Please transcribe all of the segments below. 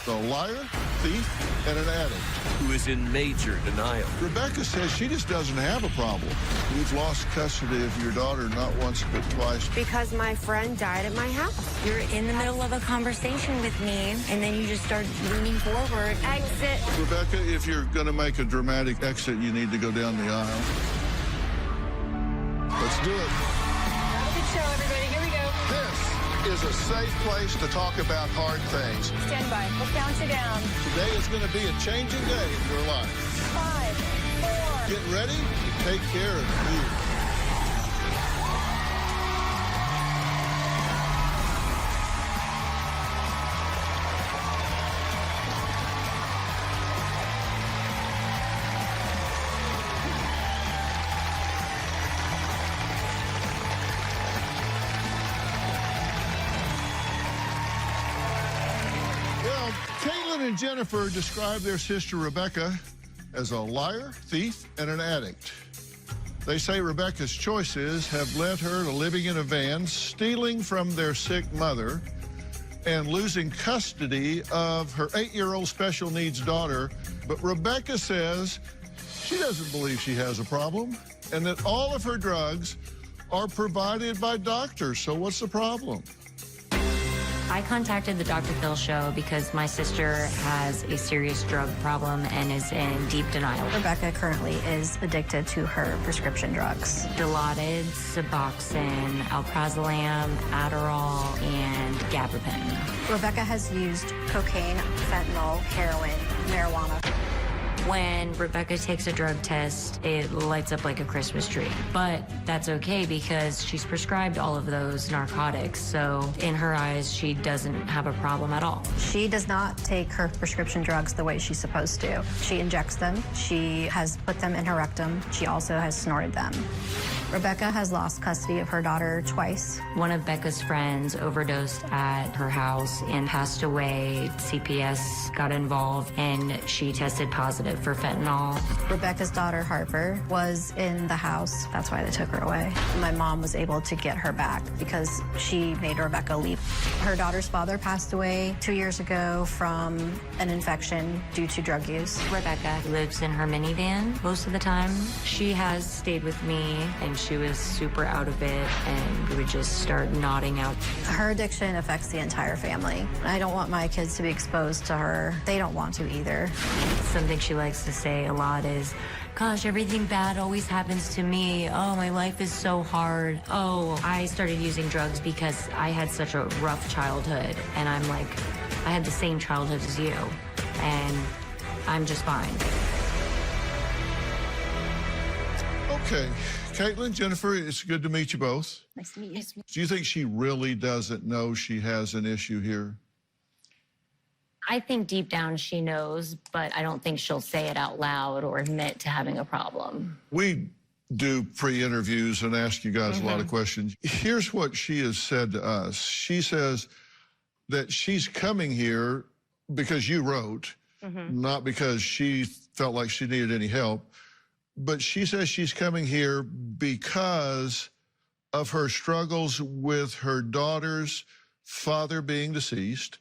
a liar, thief, and an addict. Who is in major denial. Rebecca says she just doesn't have a problem. We've lost custody of your daughter not once but twice. Because my friend died at my house. You're in the middle of a conversation with me, and then you just start leaning forward. Exit. Rebecca, if you're going to make a dramatic exit, you need to go down the aisle. Let's do it. Have a good show, everybody. Here we go. This is a safe place to talk about hard things. Stand by. We'll count you down. Today is going to be a changing day in your life. 5, 4. Get ready to take care of you. Well, Caitlin and Jennifer describe their sister Rebecca as a liar, thief, and an addict. They say Rebecca's choices have led her to living in a van, stealing from their sick mother, and losing custody of her 8-year-old special needs daughter. But Rebecca says she doesn't believe she has a problem and that all of her drugs are provided by doctors. So what's the problem? I contacted the Dr. Phil Show because my sister has a serious drug problem and is in deep denial. Rebecca currently is addicted to her prescription drugs. Dilaudid, Suboxone, Alprazolam, Adderall, and Gabapentin. Rebecca has used cocaine, fentanyl, heroin, marijuana. When Rebecca takes a drug test, it lights up like a Christmas tree. But that's okay because she's prescribed all of those narcotics. So in her eyes, she doesn't have a problem at all. She does not take her prescription drugs the way she's supposed to. She injects them. She has put them in her rectum. She also has snorted them. Rebecca has lost custody of her daughter twice. One of Becca's friends overdosed at her house and passed away. CPS got involved and she tested positive for fentanyl. Rebecca's daughter, Harper, was in the house. That's why they took her away. My mom was able to get her back because she made Rebecca leave. Her daughter's father passed away 2 years ago from an infection due to drug use. Rebecca lives in her minivan most of the time. She has stayed with me and she was super out of it and we would just start nodding out. Her addiction affects the entire family. I don't want my kids to be exposed to her. They don't want to either. Something she likes to say a lot is, gosh, everything bad always happens to me. Oh, my life is so hard. Oh, I started using drugs because I had such a rough childhood. And I'm like, I had the same childhood as you. And I'm just fine. Okay, Caitlin, Jennifer, it's good to meet you both. Nice to meet you. Do you think she really doesn't know she has an issue here? I think deep down she knows, but I don't think she'll say it out loud or admit to having a problem. We do pre-interviews and ask you guys a lot of questions. Here's what she has said to us. She says that she's coming here because you wrote, not because she felt like she needed any help. But she says she's coming here because of her struggles with her daughter's father being deceased,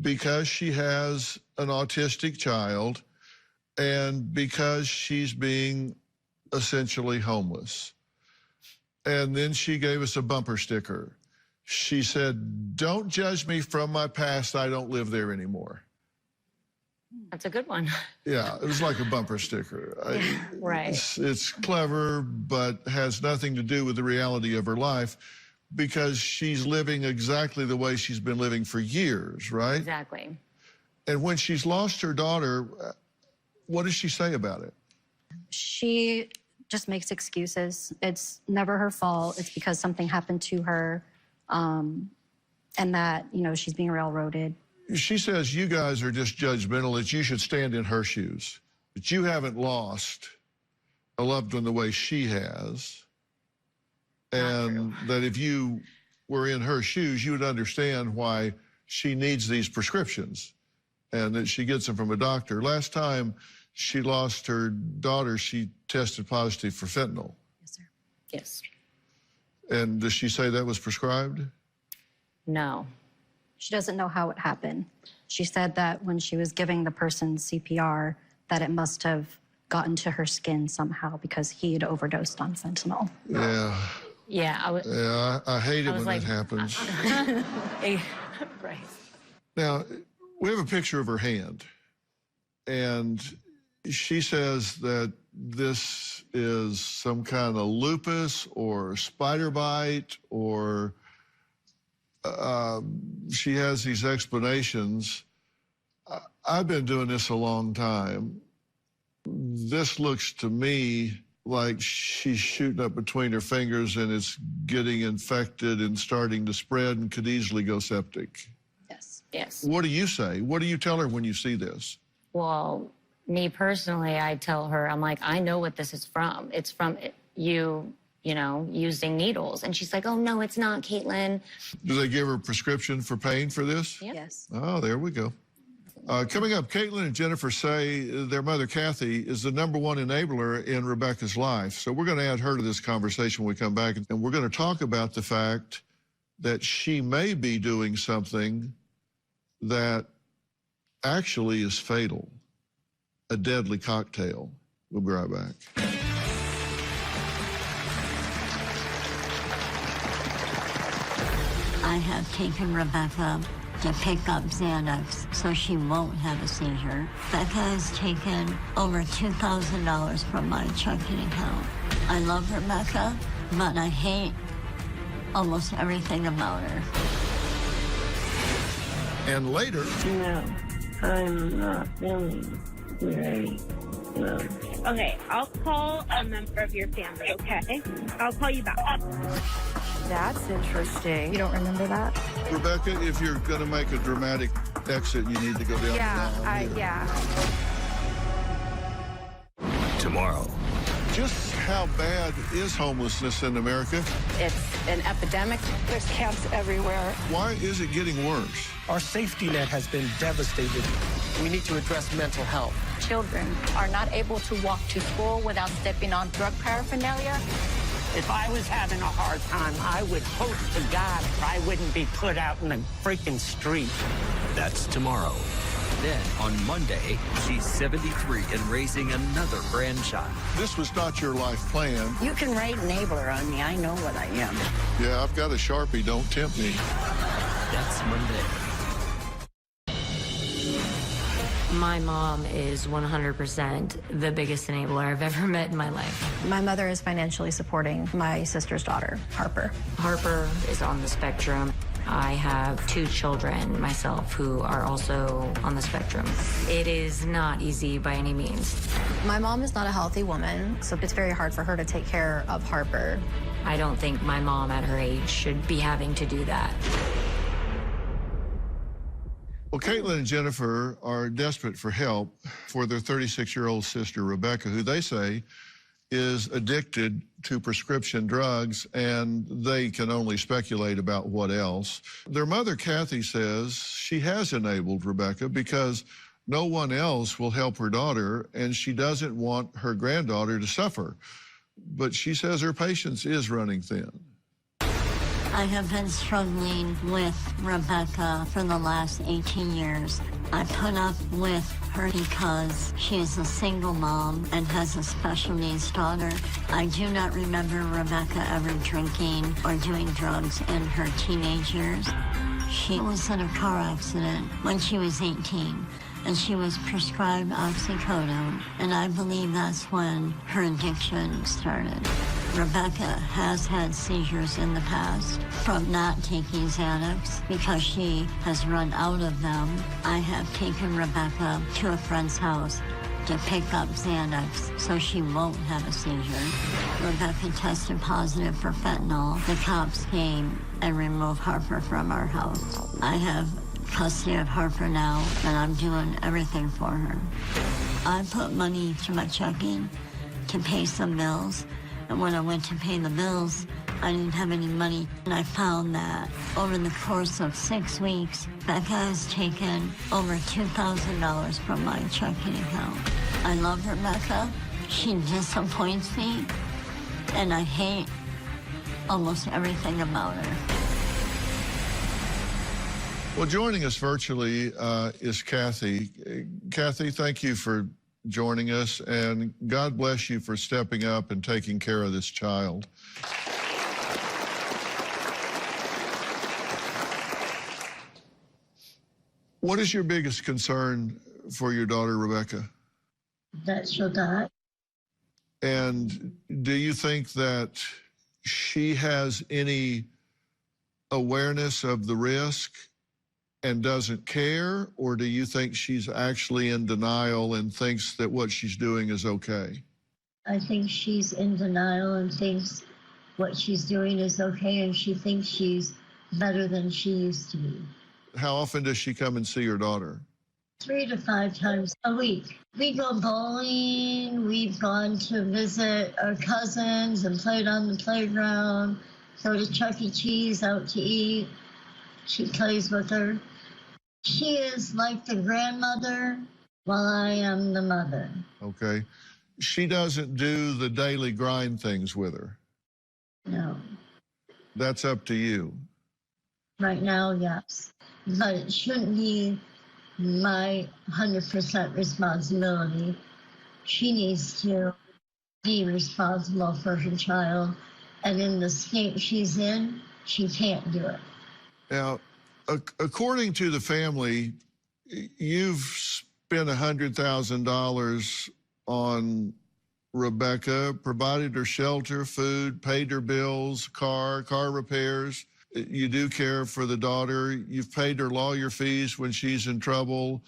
because she has an autistic child, and because she's being essentially homeless. And then she gave us a bumper sticker. She said, "Don't judge me from my past. I don't live there anymore." That's a good one. Yeah, it was like a bumper sticker. Right. It's clever, but has nothing to do with the reality of her life because she's living exactly the way she's been living for years, right? Exactly. And when she's lost her daughter, what does she say about it? She just makes excuses. It's never her fault. It's because something happened to her, and that, you know, she's being railroaded. She says you guys are just judgmental, that you should stand in her shoes, that you haven't lost a loved one the way she has, and that if you were in her shoes, you would understand why she needs these prescriptions and that she gets them from a doctor. Last time she lost her daughter, she tested positive for fentanyl. Yes, sir. Yes. And does she say that was prescribed? No. She doesn't know how it happened. She said that when she was giving the person CPR, that it must have gotten to her skin somehow because he had overdosed on fentanyl. Yeah. Yeah, I hate it when that happens. right. Now, we have a picture of her hand, and she says that this is some kind of lupus or spider bite, or she has these explanations. I've been doing this a long time. This looks to me like she's shooting up between her fingers and it's getting infected and starting to spread and could easily go septic. Yes. What do you say? What do you tell her when you see this? Well, me personally, I tell her, I'm like, I know what this is from. It's from you know, using needles. And she's like, oh, no, it's not, Caitlin. Do they give her a prescription for pain for this? Yep. Yes. Oh, there we go. Coming up, Caitlin and Jennifer say their mother, Kathy, is the #1 enabler in Rebecca's life. So we're going to add her to this conversation when we come back. And we're going to talk about the fact that she may be doing something that actually is fatal, a deadly cocktail. We'll be right back. I have taken Rebecca to pick up Xanax so she won't have a seizure. Becca has taken over $2,000 from my checking account. I love Rebecca, but I hate almost everything about her. And later, No, I'm not feeling very well. Okay, I'll call a member of your family, okay? I'll call you back. That's interesting. You don't remember that? Rebecca, if you're going to make a dramatic exit, you need to go down the aisle here. Tomorrow. Just how bad is homelessness in America? It's an epidemic. There's camps everywhere. Why is it getting worse? Our safety net has been devastated. We need to address mental health. Children are not able to walk to school without stepping on drug paraphernalia. If I was having a hard time, I would hope to God I wouldn't be put out in the freaking street. That's tomorrow. Then, on Monday, she's 73 and raising another grandchild. This was not your life plan. You can write enabler on me. I know what I am. Yeah, I've got a Sharpie. Don't tempt me. That's Monday. My mom is 100% the biggest enabler I've ever met in my life. My mother is financially supporting my sister's daughter, Harper. Harper is on the spectrum. I have 2 children myself who are also on the spectrum. It is not easy by any means. My mom is not a healthy woman, so it's very hard for her to take care of Harper. I don't think my mom at her age should be having to do that. Well, Caitlin and Jennifer are desperate for help for their 36-year-old sister, Rebecca, who they say is addicted to prescription drugs, and they can only speculate about what else. Their mother, Kathy, says she has enabled Rebecca because no one else will help her daughter, and she doesn't want her granddaughter to suffer. But she says her patience is running thin. I have been struggling with Rebecca for the last 18 years. I put up with her because she is a single mom and has a special needs daughter. I do not remember Rebecca ever drinking or doing drugs in her teenage years. She was in a car accident when she was 18, and she was prescribed oxycodone, and I believe that's when her addiction started. Rebecca has had seizures in the past from not taking Xanax because she has run out of them. I have taken Rebecca to a friend's house to pick up Xanax so she won't have a seizure. Rebecca tested positive for fentanyl. The cops came and removed Harper from our house. I have custody of Harper now, and I'm doing everything for her. I put money to my checking to pay some bills. And when I went to pay the bills, I didn't have any money. And I found that over the course of 6 weeks, Becca has taken over $2,000 from my checking account. I love Rebecca. She disappoints me, and I hate almost everything about her. Well, joining us virtually is Kathy. Kathy, thank you for joining us, and God bless you for stepping up and taking care of this child. What is your biggest concern for your daughter, Rebecca? That she'll die. And do you think that she has any awareness of the risk and doesn't care, or do you think she's actually in denial and thinks that what she's doing is okay? I think she's in denial and thinks what she's doing is okay, and she thinks she's better than she used to be. How often does she come and see her daughter? 3 to 5 times a week. We go bowling, we've gone to visit our cousins and played on the playground, go to Chuck E. Cheese out to eat. She plays with her. She is like the grandmother while I am the mother. Okay. She doesn't do the daily grind things with her? No. That's up to you. Right now, yes. But it shouldn't be my 100% responsibility. She needs to be responsible for her child. And in the state she's in, she can't do it. Now, according to the family, you've spent $100,000 on Rebecca, provided her shelter, food, paid her bills, car repairs. You do care for the daughter. You've paid her lawyer fees when she's in trouble,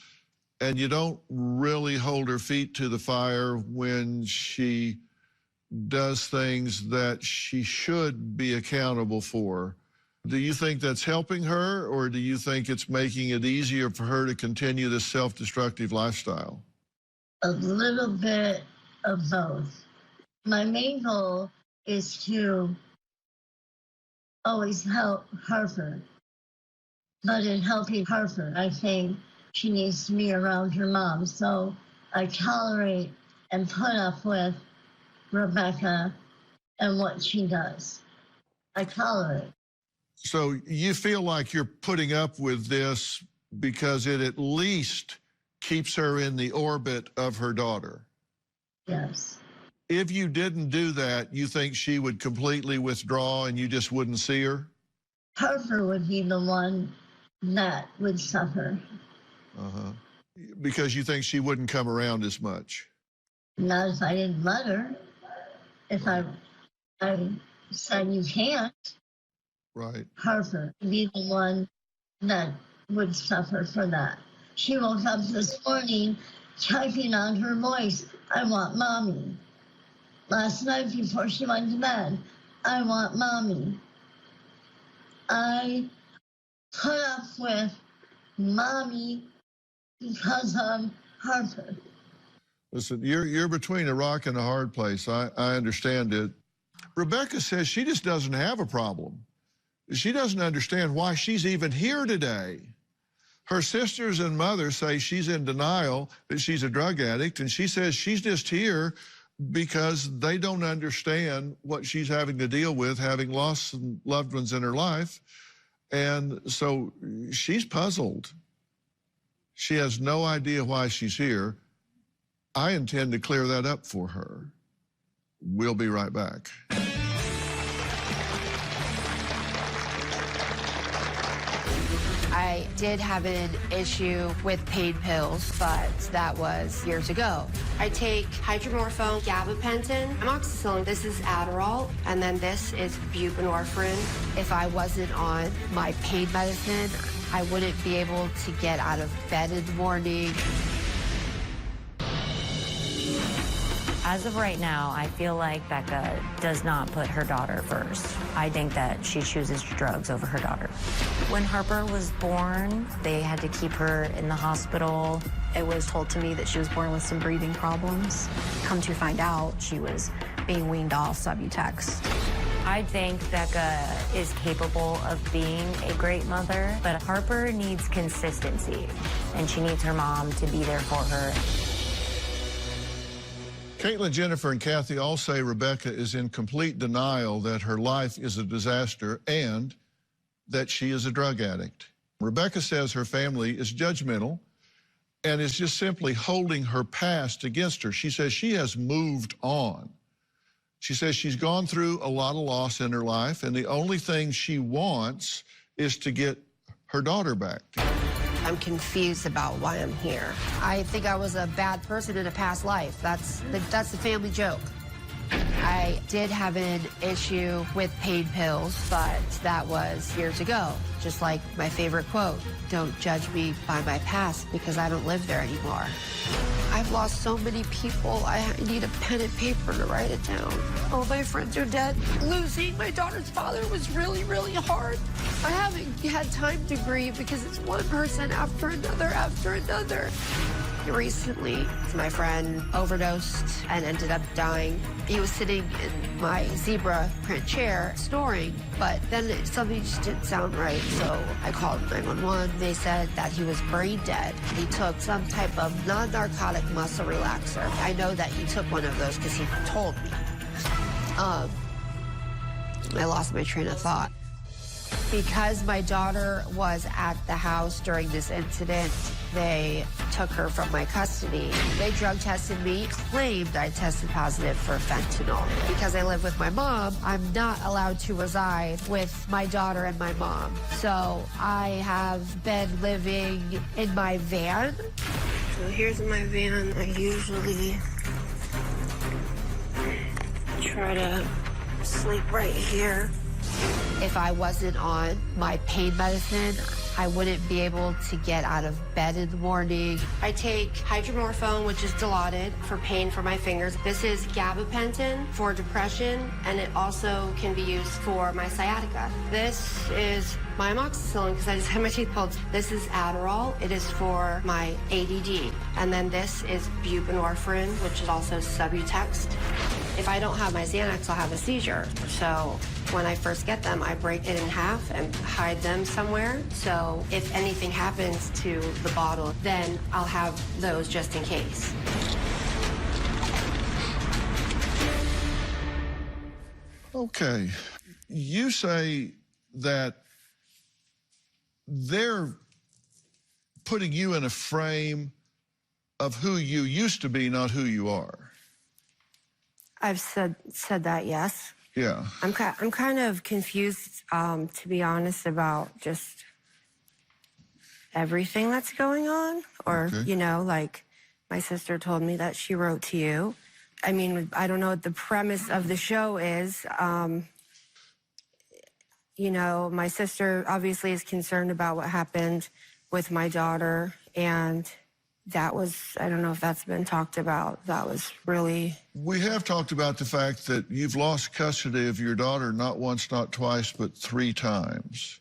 and you don't really hold her feet to the fire when she does things that she should be accountable for. Do you think that's helping her, or do you think it's making it easier for her to continue this self-destructive lifestyle? A little bit of both. My main goal is to always help Harper. But in helping Harper, I think she needs to be around her mom. So I tolerate and put up with Rebecca and what she does. I tolerate. So you feel like you're putting up with this because it at least keeps her in the orbit of her daughter? Yes. If you didn't do that, you think she would completely withdraw and you just wouldn't see her? Harper would be the one that would suffer. Uh-huh. Because you think she wouldn't come around as much? Not if I didn't let her. If I said you can't. Right. Harper would be the one that would suffer for that. She woke up this morning typing on her voice, "I want mommy." Last night before she went to bed, "I want mommy." I put up with mommy because of Harper. Listen, you're between a rock and a hard place. I understand it. Rebecca says she just doesn't have a problem. She doesn't understand why she's even here today. Her sisters and mother say she's in denial that she's a drug addict, and she says she's just here because they don't understand what she's having to deal with, having lost some loved ones in her life. And so she's puzzled. She has no idea why she's here. I intend to clear that up for her. We'll be right back. I did have an issue with pain pills, but that was years ago. I take hydromorphone, gabapentin, amoxicillin. This is Adderall, and then this is buprenorphine. If I wasn't on my pain medicine, I wouldn't be able to get out of bed in the morning. As of right now, I feel like Becca does not put her daughter first. I think that she chooses drugs over her daughter. When Harper was born, they had to keep her in the hospital. It was told to me that she was born with some breathing problems. Come to find out, she was being weaned off Subutex. I think Becca is capable of being a great mother, but Harper needs consistency, and she needs her mom to be there for her. Caitlin, Jennifer, and Kathy all say Rebecca is in complete denial that her life is a disaster and that she is a drug addict. Rebecca says her family is judgmental and is just simply holding her past against her. She says she has moved on. She says she's gone through a lot of loss in her life, and the only thing she wants is to get her daughter back. I'm confused about why I'm here. I think I was a bad person in a past life. That's the family joke. I did have an issue with pain pills, but that was years ago. Just like my favorite quote, don't judge me by my past because I don't live there anymore. I've lost so many people, I need a pen and paper to write it down. All my friends are dead. Losing my daughter's father was really, really hard. I haven't had time to grieve because it's one person after another after another. Recently, my friend overdosed and ended up dying. He was sitting in my zebra print chair snoring, but then something just didn't sound right, so I called 911. They said that he was brain dead. He took some type of non-narcotic muscle relaxer. I know that he took one of those because he told me. I lost my train of thought. Because my daughter was at the house during this incident, they took her from my custody. They drug tested me, claimed I tested positive for fentanyl. Because I live with my mom, I'm not allowed to reside with my daughter and my mom. So I have been living in my van. So here's my van. I usually try to sleep right here. If I wasn't on my pain medicine, I wouldn't be able to get out of bed in the morning. I take hydromorphone, which is Dilaudid, for pain for my fingers. This is gabapentin for depression, and it also can be used for my sciatica. This is my amoxicillin, because I just had my teeth pulled. This is Adderall. It is for my ADD. And then this is buprenorphine, which is also Subutex. If I don't have my Xanax, I'll have a seizure. So when I first get them, I break it in half and hide them somewhere. So if anything happens to the bottle, then I'll have those just in case. Okay. You say that they're putting you in a frame of who you used to be, not who you are. I've said that, yes. Yeah. I'm kind of confused, to be honest, about just everything that's going on. Or, Okay. you know, like my sister told me that she wrote to you. I mean, I don't know what the premise of the show is. You know, my sister obviously is concerned about what happened with my daughter, and that was, I don't know if that's been talked about. That was really... We have talked about the fact that you've lost custody of your daughter not once, not twice, but 3 times.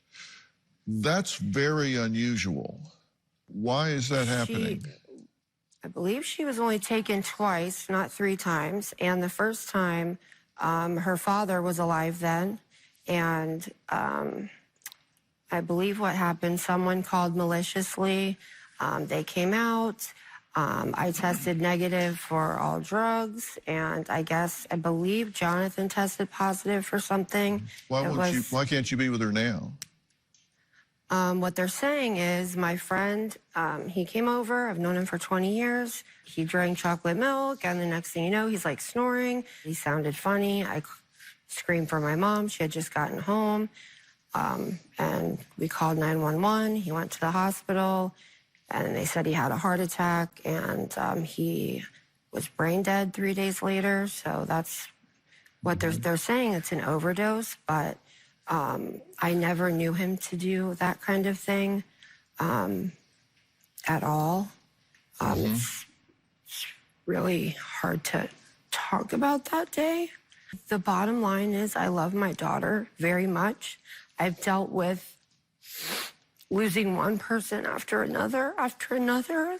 That's very unusual. Why is that happening? I believe she was only taken twice, not 3 times. And the first time, her father was alive then. And I believe what happened, someone called maliciously. They came out. I tested negative for all drugs. And I believe Jonathan tested positive for something. Why can't you be with her now? What they're saying is my friend, he came over. I've known him for 20 years. He drank chocolate milk, and the next thing you know, he's like snoring. He sounded funny. I screamed for my mom. She had just gotten home. And we called 911. He went to the hospital, and they said he had a heart attack, and he was brain dead 3 days later. So that's what they're saying. It's an overdose, but I never knew him to do that kind of thing at all. It's really hard to talk about that day. The bottom line is I love my daughter very much. I've dealt with losing one person after another after another.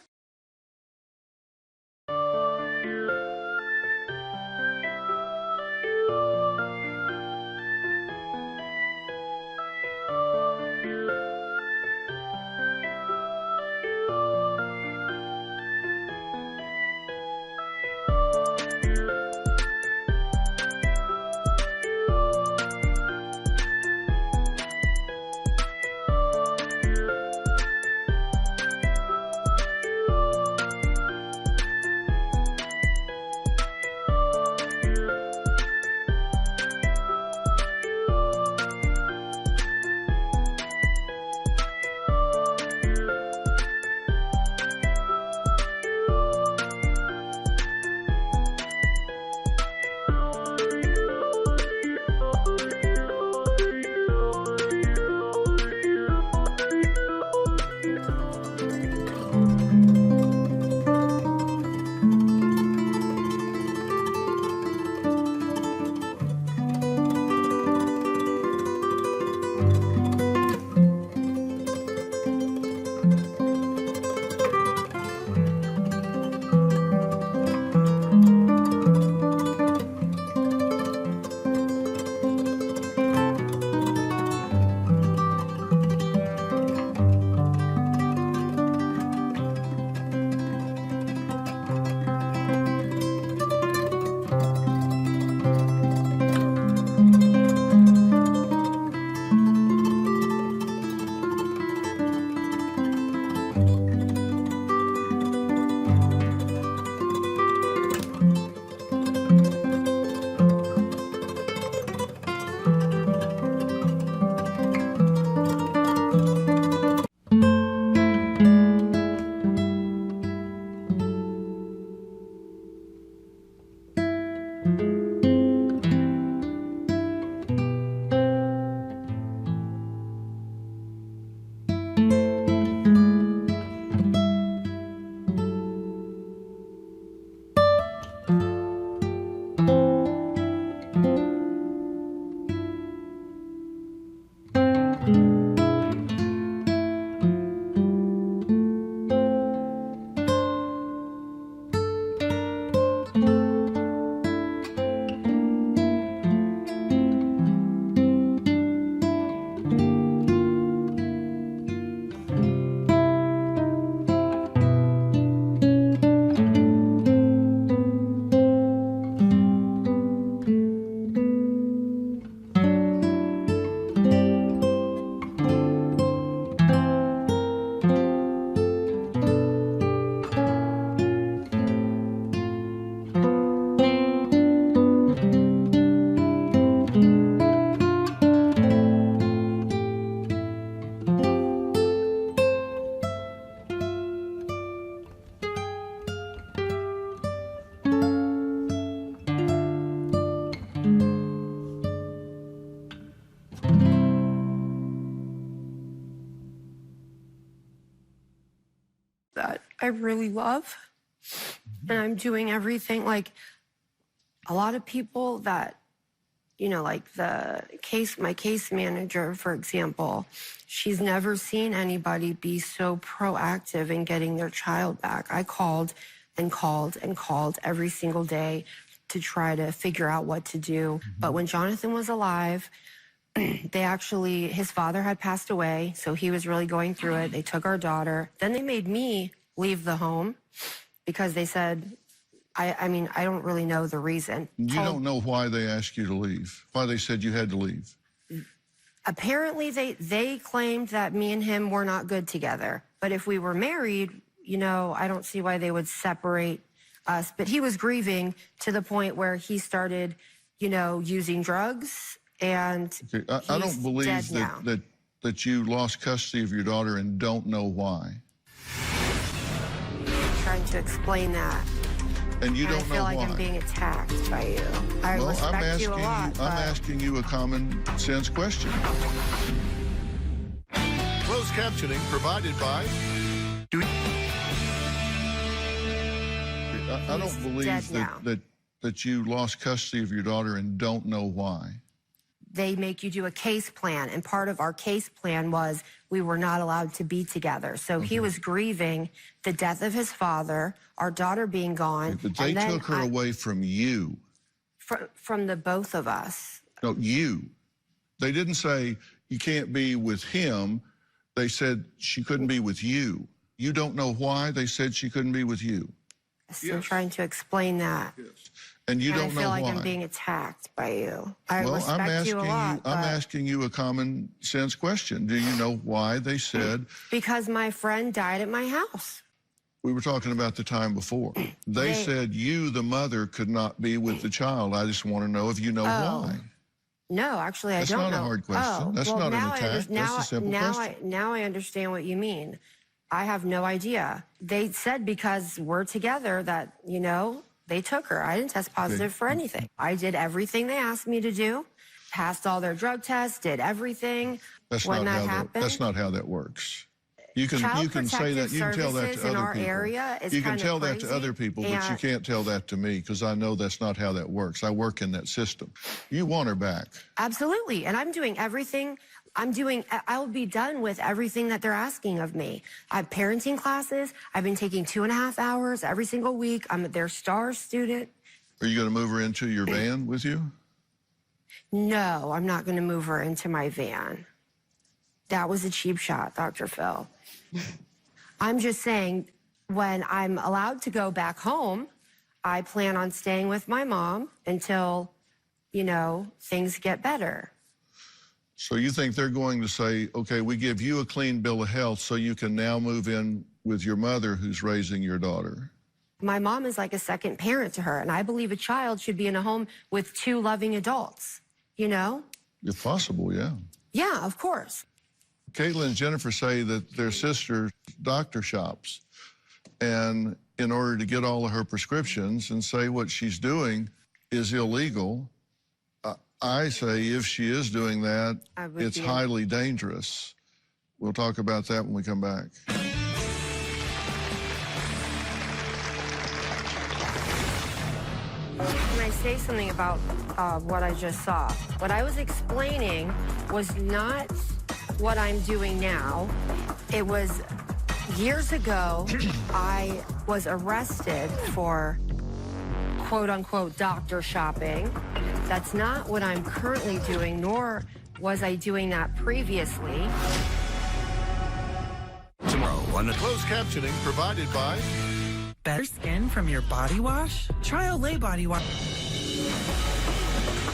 I really love. And I'm doing everything. Like, a lot of people that, you know, like my case manager, for example, she's never seen anybody be so proactive in getting their child back. I called and called and called every single day to try to figure out what to do. But when Jonathan was alive, his father had passed away, so he was really going through it. They took our daughter. Then they made me leave the home because they said, I mean, I don't really know the reason. You don't know why they asked you to leave, why they said you had to leave? Apparently, they claimed that me and him were not good together. But if we were married, you know, I don't see why they would separate us. But he was grieving to the point where he started, you know, using drugs. And okay. I don't believe that you lost custody of your daughter and don't know why. I'm trying to explain that. And you don't know why. I feel like I'm being attacked by you. I respect you a lot. I'm asking you a common sense question. Closed captioning provided by... I don't believe that you lost custody of your daughter and don't know why. They make you do a case plan, and part of our case plan was we were not allowed to be together. So he was grieving the death of his father, our daughter being gone. Okay, but they took her away from you. From the both of us. No, you. They didn't say you can't be with him. They said she couldn't be with you. You don't know why they said she couldn't be with you. So I'm trying to explain that. Yes. And you don't know why. I feel like I'm being attacked by you. I respect you a lot. I'm asking you a common sense question. Do you know why they said? Because my friend died at my house. We were talking about the time before. They said you, the mother, could not be with the child. I just want to know if you know why. No, actually, I don't know. That's not a hard question. That's not an attack. That's a simple question. Now I understand what you mean. I have no idea. They said because we're together that, you know, they took her. I didn't test positive for anything. I did everything they asked me to do, passed all their drug tests, did everything. That's when not that how happened. That's not how that works. You can say that. You can tell that to other people. You can tell that to other people, but you can't tell that to me because I know that's not how that works. I work in that system. You want her back. Absolutely, and I'm doing everything. I'll be done with everything that they're asking of me. I have parenting classes. I've been taking 2.5 hours every single week. I'm their star student. Are you going to move her into your van with you? No, I'm not going to move her into my van. That was a cheap shot, Dr. Phil. I'm just saying, when I'm allowed to go back home, I plan on staying with my mom until, you know, things get better. So you think they're going to say, okay, we give you a clean bill of health so you can now move in with your mother who's raising your daughter? My mom is like a second parent to her, and I believe a child should be in a home with 2 loving adults, you know? If possible, yeah. Yeah, of course. Caitlin and Jennifer say that their sister doctor shops, and in order to get all of her prescriptions and say what she's doing is illegal, I say if she is doing that, it's highly dangerous. We'll talk about that when we come back. Can I say something about what I just saw? What I was explaining was not what I'm doing now. It was years ago, I was arrested for quote-unquote doctor shopping. That's not what I'm currently doing, nor was I doing that previously. Tomorrow on the Closed captioning provided by... Better skin from your body wash? Try Olay Body Wash.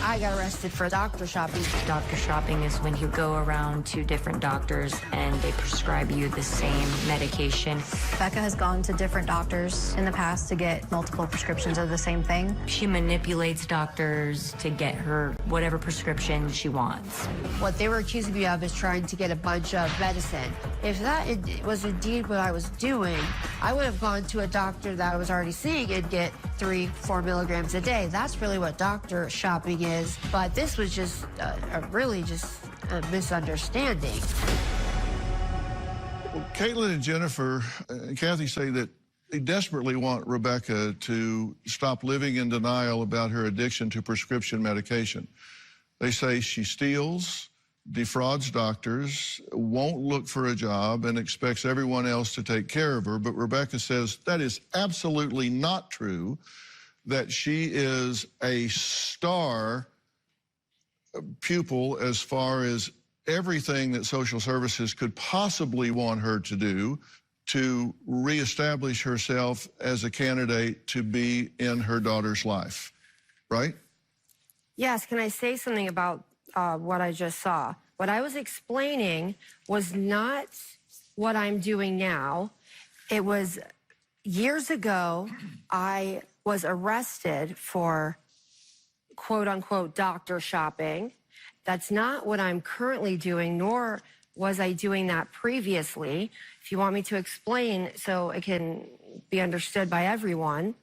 I got arrested for doctor shopping. Doctor shopping is when you go around to different doctors and they prescribe you the same medication. Becca has gone to different doctors in the past to get multiple prescriptions of the same thing. She manipulates doctors to get her whatever prescription she wants. What they were accusing me of is trying to get a bunch of medicine. If that was indeed what I was doing, I would have gone to a doctor that I was already seeing and get 3-4 milligrams a day. That's really what doctor shopping is. But this was just really just a misunderstanding. Well, Caitlin and Jennifer and Kathy say that they desperately want Rebecca to stop living in denial about her addiction to prescription medication. They say she steals, defrauds doctors, won't look for a job, and expects everyone else to take care of her. But Rebecca says that is absolutely not true, that she is a star pupil as far as everything that social services could possibly want her to do to reestablish herself as a candidate to be in her daughter's life, right? Yes, can I say something about what I just saw? What I was explaining was not what I'm doing now. It was years ago, I was arrested for quote unquote doctor shopping. That's not what I'm currently doing, nor was I doing that previously. If you want me to explain so it can be understood by everyone,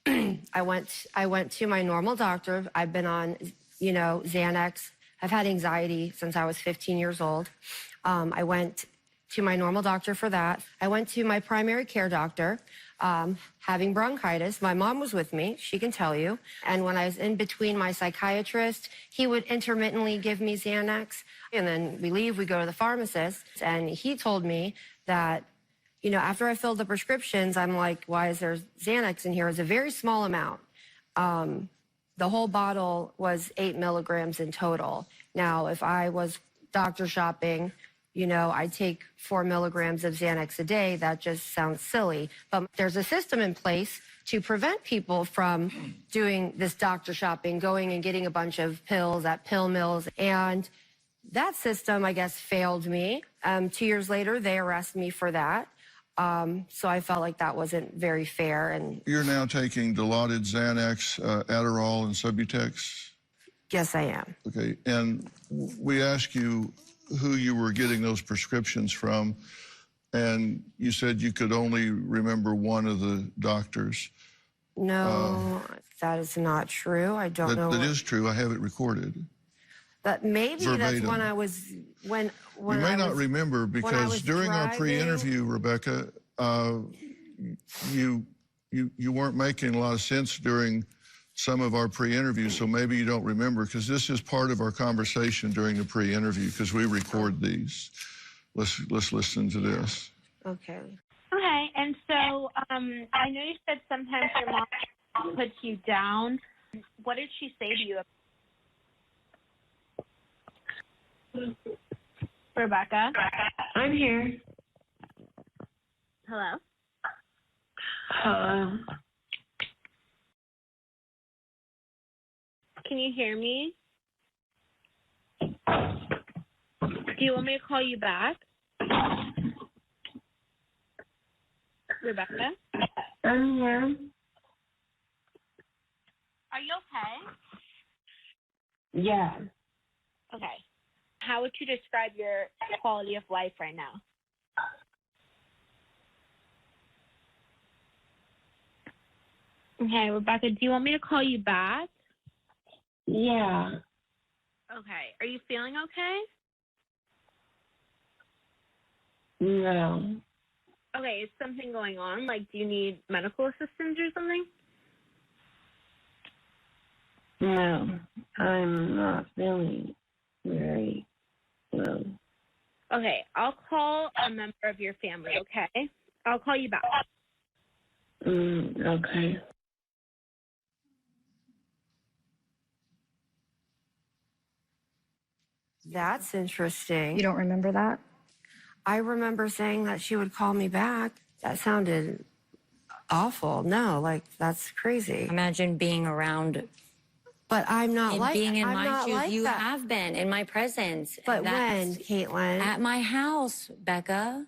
I went to my normal doctor. I've been on, Xanax. I've had anxiety since I was 15 years old. I went to my normal doctor for that. I went to my primary care doctor, having bronchitis. My mom was with me, she can tell you. And when I was in between my psychiatrist, he would intermittently give me Xanax. And then we leave, we go to the pharmacist, and he told me that, after I filled the prescriptions, I'm like, why is there Xanax in here? It's a very small amount. The whole bottle was 8 milligrams in total. Now, if I was doctor shopping, I take 4 milligrams of Xanax a day. That just sounds silly. But there's a system in place to prevent people from doing this doctor shopping, going and getting a bunch of pills at pill mills. And that system, I guess, failed me. 2 years later, they arrested me for that. So I felt like that wasn't very fair. And you're now taking Dilaudid, Xanax, Adderall, and Subutex? Yes, I am. Okay, and we asked you who you were getting those prescriptions from, and you said you could only remember one of the doctors. No, that is not true. I don't know. That is true. I have it recorded. But maybe verbatim. That's when I was, when you may not remember, because during our pre-interview, Rebecca, you weren't making a lot of sense during some of our pre-interviews, so maybe you don't remember, because this is part of our conversation during the pre-interview, because we record these. Let's listen to this. Okay. Okay, and so I know you said sometimes your mom puts you down. What did she say to you? Rebecca? I'm here. Hello? Can you hear me? Do you want me to call you back? Rebecca? I'm here. Are you okay? Yeah. Okay. How would you describe your quality of life right now? Okay, Rebecca, do you want me to call you back? Yeah. Okay. Are you feeling okay? No. Okay, is something going on? Like, do you need medical assistance or something? No, I'm not feeling very well. Okay, I'll call a member of your family, okay? I'll call you back. Okay. That's interesting. You don't remember that? I remember saying that she would call me back. That sounded awful. No, like, that's crazy. Imagine being around. But I'm not like being in I'm my not shoes. like You that. have been in my presence. But That's when, Caitlin? at my house, Becca.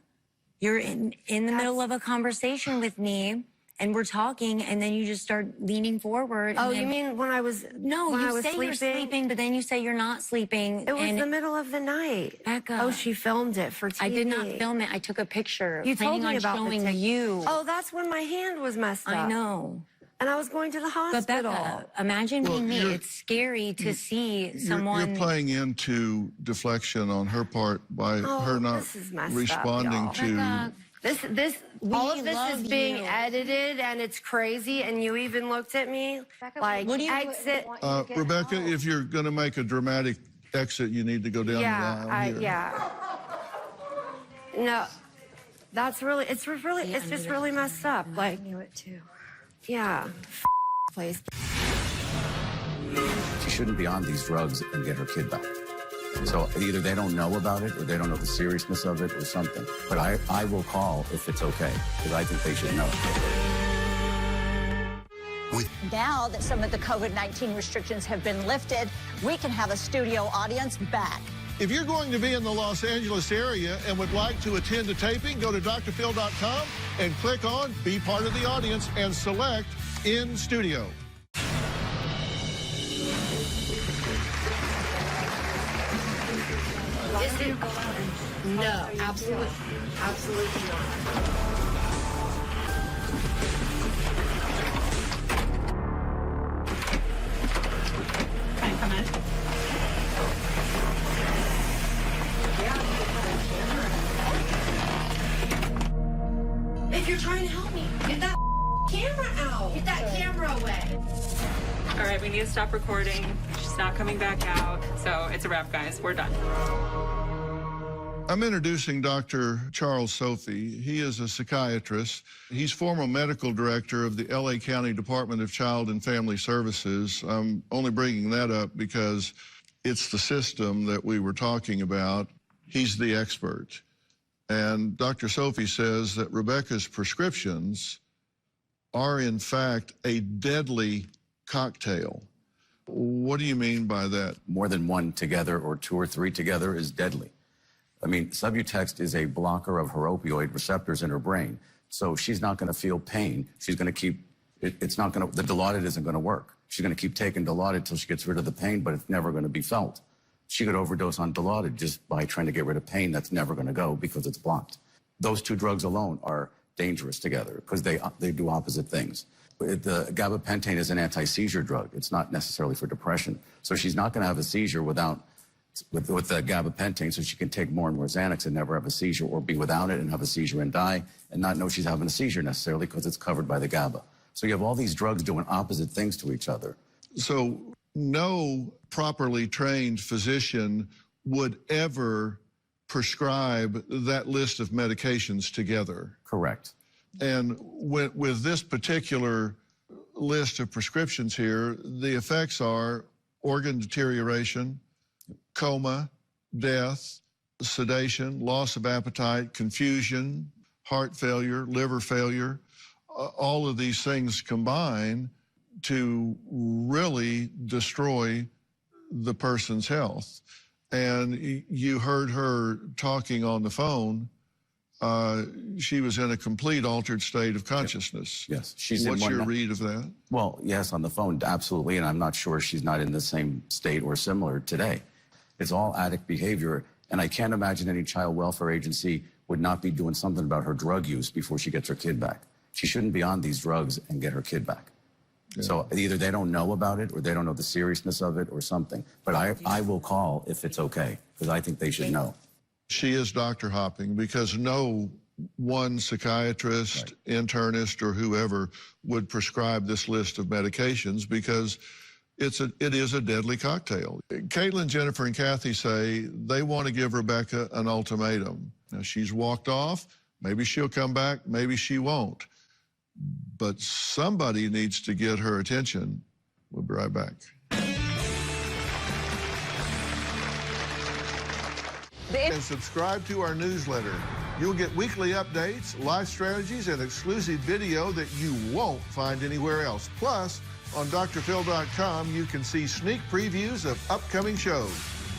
You're in the middle of a conversation with me, and we're talking, and then you just start leaning forward. Oh, and you then, mean when I was no? when You I was say you're sleeping, but then you say you're not sleeping. It was and the middle of the night. Becca. Oh, she filmed it for TV. I did not film it. I took a picture. You told planning me on about showing the you. Oh, that's when my hand was messed up. I know. And I was going to the hospital. But Becca, imagine being me. It's scary to see someone. You're playing into deflection on her part by her not responding to. This all of this is being edited, and it's crazy. And you even looked at me like, exit. Rebecca, if you're going to make a dramatic exit, you need to go down the aisle here. No, that's really. It's just really messed up. Like, I knew it too. Yeah, place. She shouldn't be on these drugs and get her kid back. So either they don't know about it or they don't know the seriousness of it or something. But I will call if it's okay, because I think they should know. Now that some of the COVID-19 restrictions have been lifted, we can have a studio audience back. If you're going to be in the Los Angeles area and would like to attend a taping, go to drphil.com and click on Be Part of the Audience and select In Studio. No, absolutely not. Can I come in? If you're trying to help me, get that camera out. Get that camera away. All right, we need to stop recording. She's not coming back out. So it's a wrap, guys. We're done. I'm introducing Dr. Charles Sophie. He is a psychiatrist. He's former medical director of the LA County Department of Child and Family Services. I'm only bringing that up because it's the system that we were talking about. He's the expert. And Dr. Sophie says that Rebecca's prescriptions are, in fact, a deadly cocktail. What do you mean by that? More than one together or two or three together is deadly. I mean, Subutex is a blocker of her opioid receptors in her brain. So she's not going to feel pain. She's going to keep, it's not going to, the Dilaudid isn't going to work. She's going to keep taking Dilaudid until she gets rid of the pain, but it's never going to be felt. She could overdose on Dilaudid just by trying to get rid of pain. That's never going to go because it's blocked. Those two drugs alone are dangerous together because they do opposite things. The gabapentin is an anti-seizure drug. It's not necessarily for depression. So she's not going to have a seizure with the gabapentin, so she can take more and more Xanax and never have a seizure, or be without it and have a seizure and die and not know she's having a seizure necessarily because it's covered by the GABA. So you have all these drugs doing opposite things to each other. So no properly trained physician would ever prescribe that list of medications together. Correct. And with this particular list of prescriptions here, the effects are organ deterioration, coma, death, sedation, loss of appetite, confusion, heart failure, liver failure. All of these things combine to really destroy the person's health. And you heard her talking on the phone. She was in a complete altered state of consciousness. Yes. She's What's your read of that? Well, yes, on the phone, absolutely. And I'm not sure she's not in the same state or similar today. It's all addict behavior. And I can't imagine any child welfare agency would not be doing something about her drug use before she gets her kid back. She shouldn't be on these drugs and get her kid back. Yeah. So either they don't know about it or they don't know the seriousness of it or something. But I will call if it's okay, because I think they should know. She is doctor hopping because no one psychiatrist, internist, or whoever would prescribe this list of medications because it is a deadly cocktail. Caitlin, Jennifer, and Kathy say they want to give Rebecca an ultimatum. Now, she's walked off. Maybe she'll come back. Maybe she won't. But somebody needs to get her attention. We'll be right back. And subscribe to our newsletter. You'll get weekly updates, life strategies, and exclusive video that you won't find anywhere else. Plus, on drphil.com, you can see sneak previews of upcoming shows.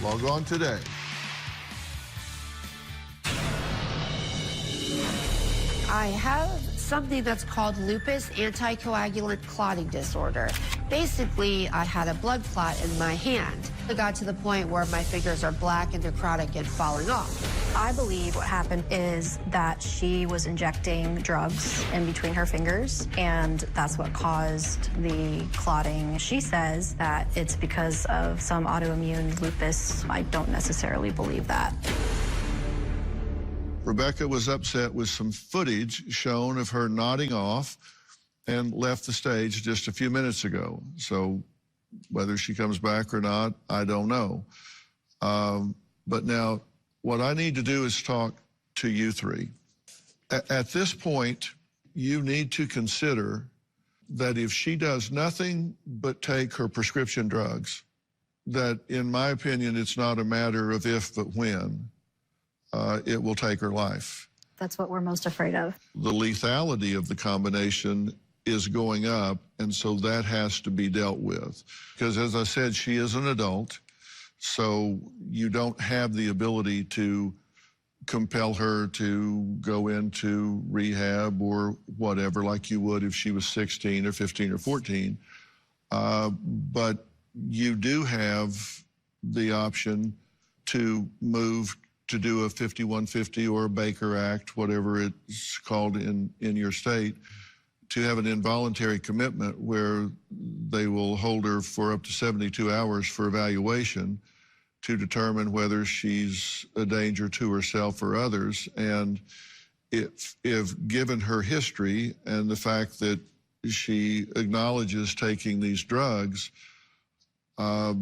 Log on today. I have something that's called lupus anticoagulant clotting disorder. Basically, I had a blood clot in my hand. It got to the point where my fingers are black and necrotic and falling off. I believe what happened is that she was injecting drugs in between her fingers, and that's what caused the clotting. She says that it's because of some autoimmune lupus. I don't necessarily believe that. Rebecca was upset with some footage shown of her nodding off and left the stage just a few minutes ago. So whether she comes back or not, I don't know. But now, what I need to do is talk to you three. At this point, you need to consider that if she does nothing but take her prescription drugs, that in my opinion, it's not a matter of if but when, it will take her life. That's what we're most afraid of. The lethality of the combination is going up, and so that has to be dealt with. Because as I said, she is an adult, so you don't have the ability to compel her to go into rehab or whatever like you would if she was 16 or 15 or 14. But you do have the option to move to do a 5150 or a Baker Act, whatever it's called in your state, to have an involuntary commitment where they will hold her for up to 72 hours for evaluation to determine whether she's a danger to herself or others. And if given her history and the fact that she acknowledges taking these drugs, I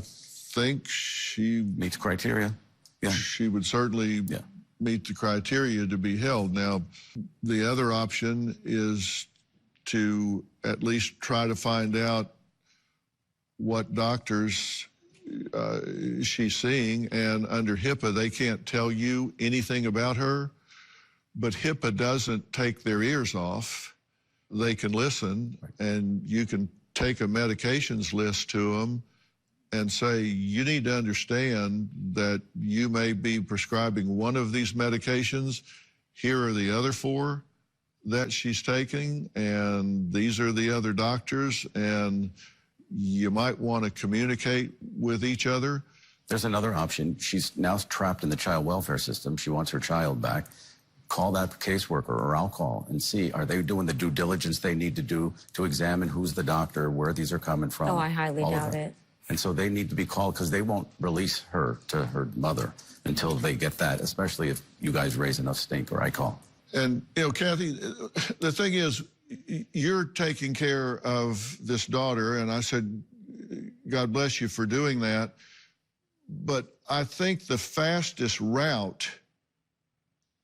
think she meets criteria. Yeah. She would certainly meet the criteria to be held. Now, the other option is to at least try to find out what doctors she's seeing, and under HIPAA, they can't tell you anything about her, but HIPAA doesn't take their ears off. They can listen, and you can take a medications list to them and say, you need to understand that you may be prescribing one of these medications. Here are the other 4 that she's taking, and these are the other doctors, and you might want to communicate with each other. There's another option. She's now trapped in the child welfare system. She wants her child back. Call that caseworker, or I'll call and see, are they doing the due diligence they need to do to examine who's the doctor, where these are coming from? Oh, I highly doubt it. And so they need to be called, because they won't release her to her mother until they get that, especially if you guys raise enough stink, or I call. And, you know, Kathy, the thing is, you're taking care of this daughter, and I said, God bless you for doing that. But I think the fastest route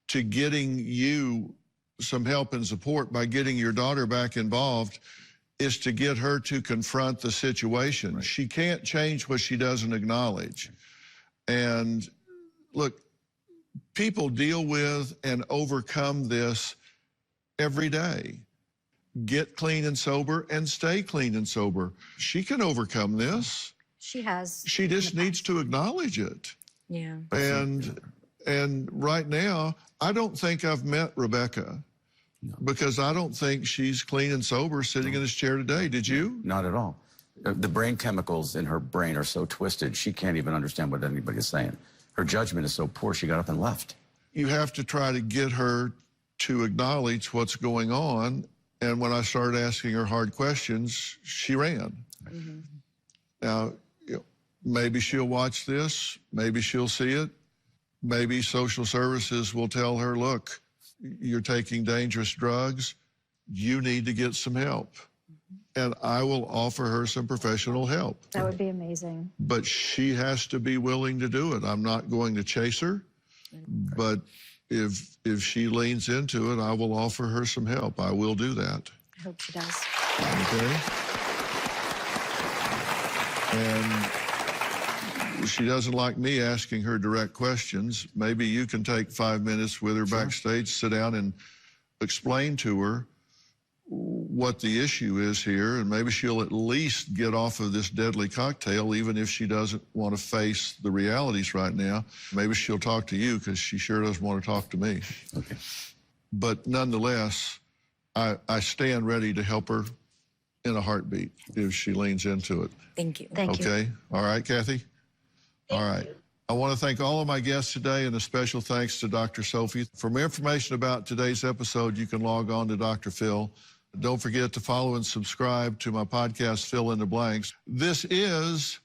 to getting you some help and support by getting your daughter back involved is to get her to confront the situation. Right. She can't change what she doesn't acknowledge. And look, people deal with and overcome this every day. Get clean and sober and stay clean and sober. She can overcome this. She has. She just needs to acknowledge it. Yeah. And right now, I don't think I've met Rebecca. No. Because I don't think she's clean and sober sitting in this chair today. Did you? Not at all. The brain chemicals in her brain are so twisted, she can't even understand what anybody is saying. Her judgment is so poor, she got up and left. You have to try to get her to acknowledge what's going on. And when I started asking her hard questions, she ran. Mm-hmm. Now, you know, maybe she'll watch this. Maybe she'll see it. Maybe social services will tell her, look, you're taking dangerous drugs, you need to get some help. And I will offer her some professional help. That would be amazing. But she has to be willing to do it. I'm not going to chase her, but if she leans into it, I will offer her some help. I will do that. I hope she does. Okay? And she doesn't like me asking her direct questions. Maybe you can take 5 minutes with her backstage, sit down and explain to her what the issue is here, and maybe she'll at least get off of this deadly cocktail, even if she doesn't want to face the realities right now. Maybe she'll talk to you, because she sure doesn't want to talk to me. Okay. But nonetheless, I stand ready to help her in a heartbeat if she leans into it. Thank you. Thank you. Okay. All right, Kathy? All right. I want to thank all of my guests today, and a special thanks to Dr. Sophie. For more information about today's episode, you can log on to Dr. Phil. Don't forget to follow and subscribe to my podcast, Fill in the Blanks. This is